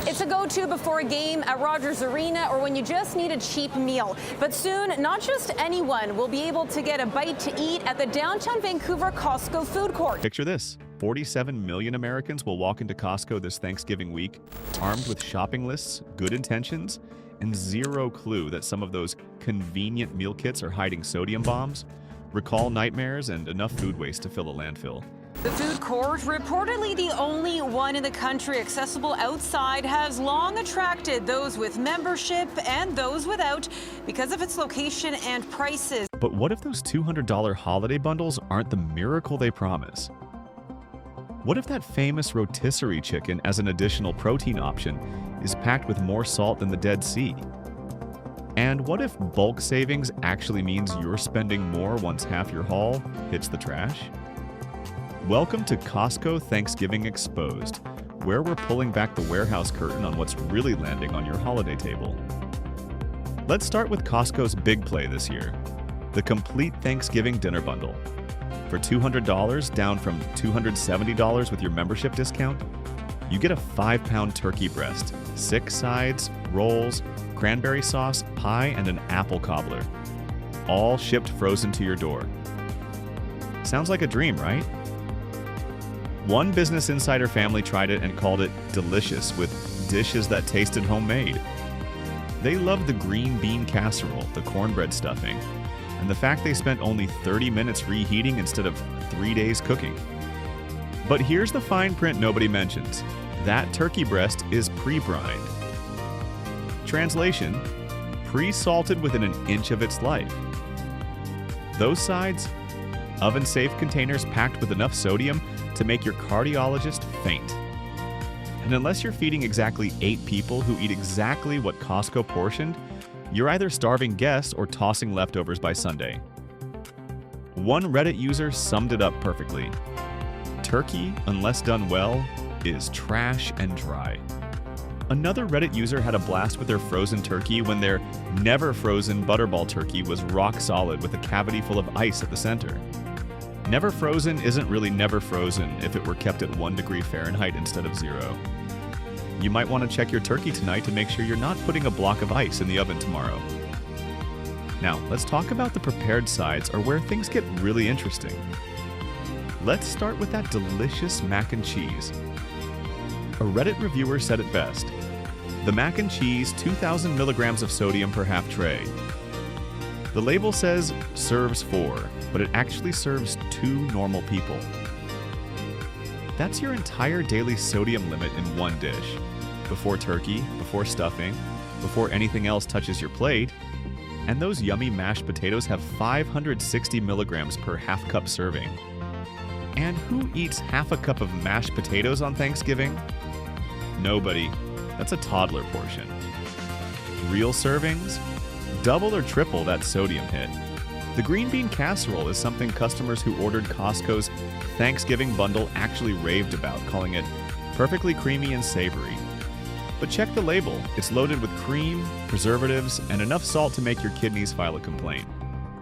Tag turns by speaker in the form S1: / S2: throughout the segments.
S1: It's a go-to before a game at Rogers Arena or when you just need a cheap meal. But soon, not just anyone will be able to get a bite to eat at the downtown Vancouver Costco food court.
S2: Picture this. 47 million Americans will walk into Costco this Thanksgiving week, armed with shopping lists, good intentions, and zero clue that some of those convenient meal kits are hiding sodium bombs, recall nightmares, and enough food waste to fill a landfill.
S1: The food court, reportedly the only one in the country accessible outside, has long attracted those with membership and those without because of its location and prices.
S2: But what if those $200 holiday bundles aren't the miracle they promise? What if that famous rotisserie chicken as an additional protein option is packed with more salt than the Dead Sea? And what if bulk savings actually means you're spending more once half your haul hits the trash? Welcome to Costco Thanksgiving Exposed, where we're pulling back the warehouse curtain on what's really landing on your holiday table. Let's start with Costco's big play this year, the complete Thanksgiving dinner bundle. For $200, down from $270 with your membership discount, you get a 5-pound turkey breast, 6 sides, rolls, cranberry sauce, pie, and an apple cobbler, all shipped frozen to your door. Sounds like a dream, right? One Business Insider family tried it and called it delicious with dishes that tasted homemade. They loved the green bean casserole, the cornbread stuffing, and the fact they spent only 30 minutes reheating instead of 3 days cooking. But here's the fine print nobody mentions. That turkey breast is pre-brined. Translation: pre-salted within an inch of its life. Those sides? Oven-safe containers packed with enough sodium to make your cardiologist faint. And unless you're feeding exactly 8 people who eat exactly what Costco portioned, you're either starving guests or tossing leftovers by Sunday. One Reddit user summed it up perfectly. Turkey, unless done well, is trash and dry. Another Reddit user had a blast with their frozen turkey when their never-frozen Butterball turkey was rock solid with a cavity full of ice at the center. Never frozen isn't really never frozen if it were kept at 1 degree Fahrenheit instead of 0. You might want to check your turkey tonight to make sure you're not putting a block of ice in the oven tomorrow. Now, let's talk about the prepared sides, or where things get really interesting. Let's start with that delicious mac and cheese. A Reddit reviewer said it best. The mac and cheese, 2,000 milligrams of sodium per half tray. The label says serves 4, but it actually serves 2 normal people. That's your entire daily sodium limit in one dish. Before turkey, before stuffing, before anything else touches your plate. And those yummy mashed potatoes have 560 milligrams per half cup serving. And who eats half a cup of mashed potatoes on Thanksgiving? Nobody. That's a toddler portion. Real servings? Double or triple that sodium hit. The green bean casserole is something customers who ordered Costco's Thanksgiving bundle actually raved about, calling it perfectly creamy and savory. But check the label. It's loaded with cream, preservatives, and enough salt to make your kidneys file a complaint.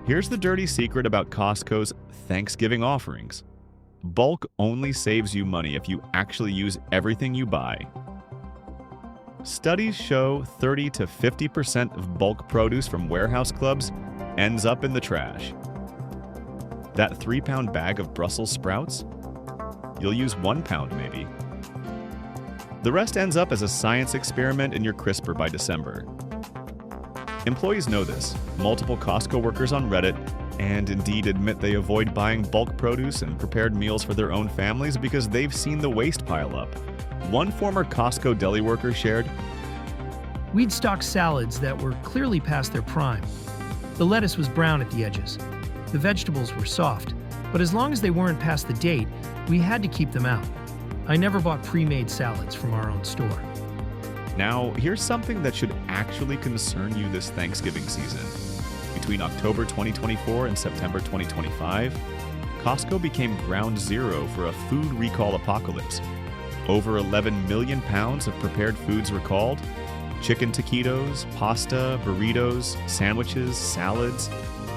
S2: Here's the dirty secret about Costco's Thanksgiving offerings. Bulk only saves you money if you actually use everything you buy. Studies show 30 to 50% of bulk produce from warehouse clubs ends up in the trash. That 3-pound bag of Brussels sprouts? You'll use 1 pound maybe. The rest ends up as a science experiment in your crisper by December. Employees know this. Multiple Costco workers on Reddit and Indeed admit they avoid buying bulk produce and prepared meals for their own families because they've seen the waste pile up. One former Costco deli worker shared,
S3: "We'd stock salads that were clearly past their prime. The lettuce was brown at the edges. The vegetables were soft, but as long as they weren't past the date, we had to keep them out. I never bought pre-made salads from our own store."
S2: Now, here's something that should actually concern you this Thanksgiving season. Between October 2024 and September 2025, Costco became ground zero for a food recall apocalypse. Over 11 million pounds of prepared foods recalled, chicken taquitos, pasta, burritos, sandwiches, salads,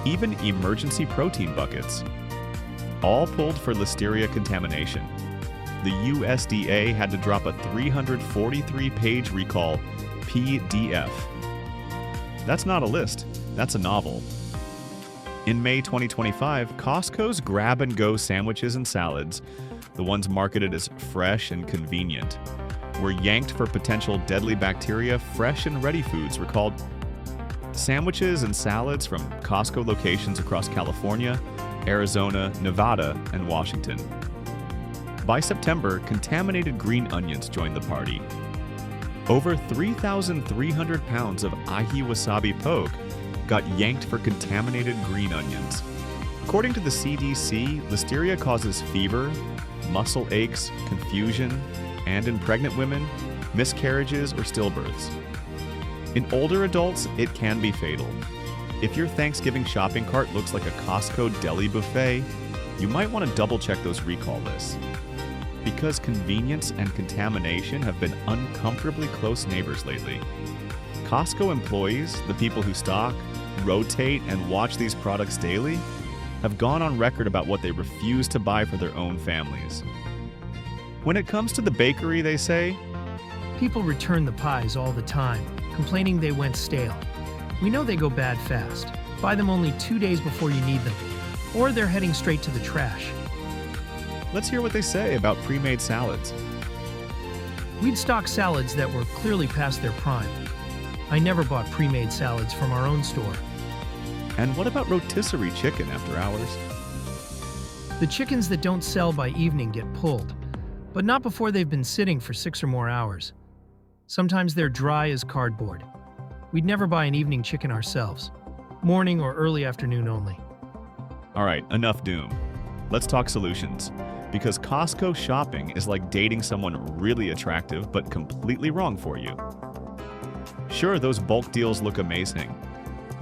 S2: even emergency protein buckets. All pulled for Listeria contamination. the USDA had to drop a 343-page recall PDF. That's not a list, that's a novel. In May 2025, Costco's grab-and-go sandwiches and salads, the ones marketed as fresh and convenient, were yanked for potential deadly bacteria. Fresh and ready foods were called sandwiches and salads from Costco locations across California, Arizona, Nevada, and Washington. By September, contaminated green onions joined the party. Over 3,300 pounds of ahi wasabi poke got yanked for contaminated green onions. According to the CDC, Listeria causes fever, muscle aches, confusion, and in pregnant women, miscarriages or stillbirths. In older adults, it can be fatal. If your Thanksgiving shopping cart looks like a Costco Deli buffet, you might want to double-check those recall lists. Because convenience and contamination have been uncomfortably close neighbors lately. Costco employees, the people who stock, rotate, and watch these products daily, have gone on record about what they refuse to buy for their own families. When it comes to the bakery, they say,
S3: People return the pies all the time, complaining they went stale. We know they go bad fast. Buy them only 2 days before you need them, or they're heading straight to the trash.
S2: let's hear what they say about pre-made salads.
S3: We'd stock salads that were clearly past their prime. I never bought pre-made salads from our own store.
S2: And what about rotisserie chicken after hours?
S3: The chickens that don't sell by evening get pulled, but not before they've been sitting for 6 or more hours. Sometimes they're dry as cardboard. We'd never buy an evening chicken ourselves. Morning or early afternoon only.
S2: All right, enough doom. Let's talk solutions. Because Costco shopping is like dating someone really attractive but completely wrong for you. Sure, those bulk deals look amazing,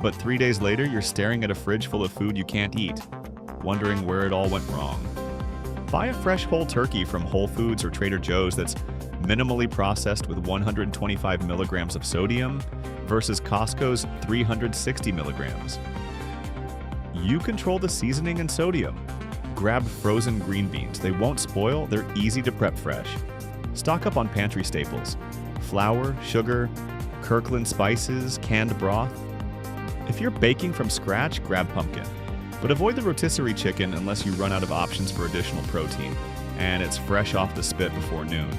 S2: but 3 days later you're staring at a fridge full of food you can't eat, wondering where it all went wrong. Buy a fresh whole turkey from Whole Foods or Trader Joe's that's minimally processed with 125 milligrams of sodium versus Costco's 360 milligrams. You control the seasoning and sodium. Grab frozen green beans. They won't spoil, they're easy to prep fresh. Stock up on pantry staples: flour, sugar, Kirkland spices, canned broth. If you're baking from scratch, grab pumpkin. But avoid the rotisserie chicken unless you run out of options for additional protein, and it's fresh off the spit before noon.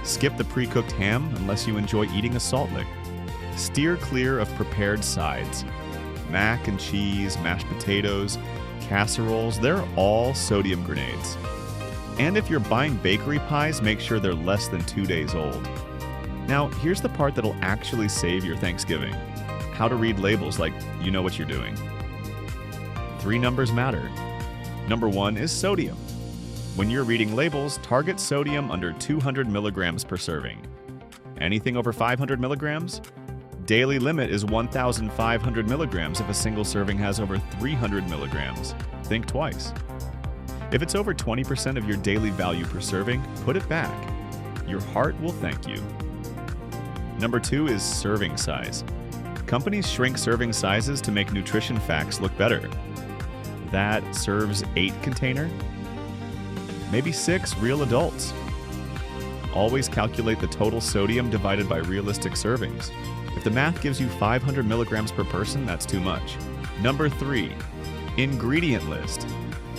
S2: Skip the pre-cooked ham unless you enjoy eating a salt lick. Steer clear of prepared sides. Mac and cheese, mashed potatoes, casseroles, they're all sodium grenades. And if you're buying bakery pies, make sure they're less than 2 days old. Now, here's the part that'll actually save your Thanksgiving. How to read labels like you know what you're doing. 3 numbers matter. Number 1 is sodium. When you're reading labels, target sodium under 200 milligrams per serving. Anything over 500 milligrams? Daily limit is 1,500 milligrams if a single serving has over 300 milligrams. Think twice. If it's over 20% of your daily value per serving, put it back. Your heart will thank you. Number 2 is serving size. Companies shrink serving sizes to make nutrition facts look better. That serves 8 container? Maybe 6 real adults. Always calculate the total sodium divided by realistic servings. If the math gives you 500 milligrams per person, that's too much. Number 3, ingredient list.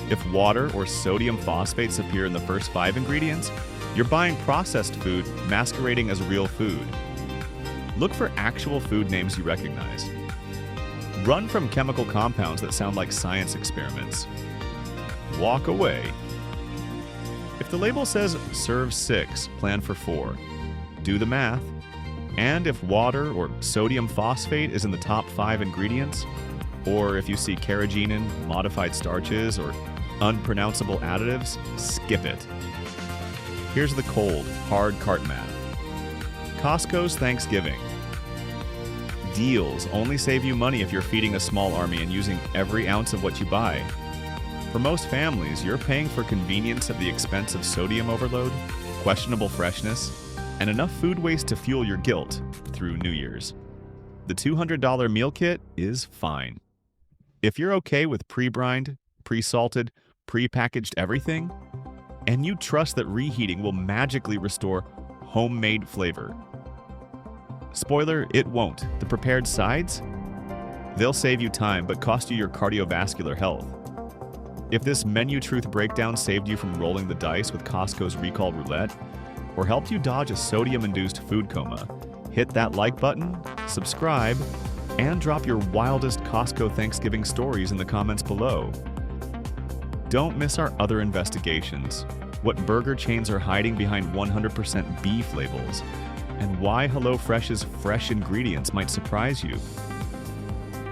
S2: If water or sodium phosphates appear in the first 5 ingredients, you're buying processed food masquerading as real food. Look for actual food names you recognize. Run from chemical compounds that sound like science experiments. Walk away. If the label says serve 6, plan for 4. Do the math. And if water or sodium phosphate is in the top 5 ingredients, or if you see carrageenan, modified starches, or unpronounceable additives, skip it. Here's the cold, hard cart math. Costco's Thanksgiving. Deals only save you money if you're feeding a small army and using every ounce of what you buy. For most families, you're paying for convenience at the expense of sodium overload, questionable freshness, and enough food waste to fuel your guilt through New Year's. The $200 meal kit is fine. If you're okay with pre-brined, pre-salted, pre-packaged everything, and you trust that reheating will magically restore homemade flavor. Spoiler, it won't. The prepared sides? They'll save you time but cost you your cardiovascular health. If this MenuTruth breakdown saved you from rolling the dice with Costco's recall roulette, or helped you dodge a sodium-induced food coma, hit that like button, subscribe, and drop your wildest Costco Thanksgiving stories in the comments below. Don't miss our other investigations, what burger chains are hiding behind 100% beef labels, and why HelloFresh's fresh ingredients might surprise you.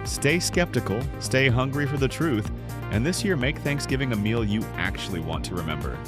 S2: Stay skeptical, stay hungry for the truth, and this year make Thanksgiving a meal you actually want to remember.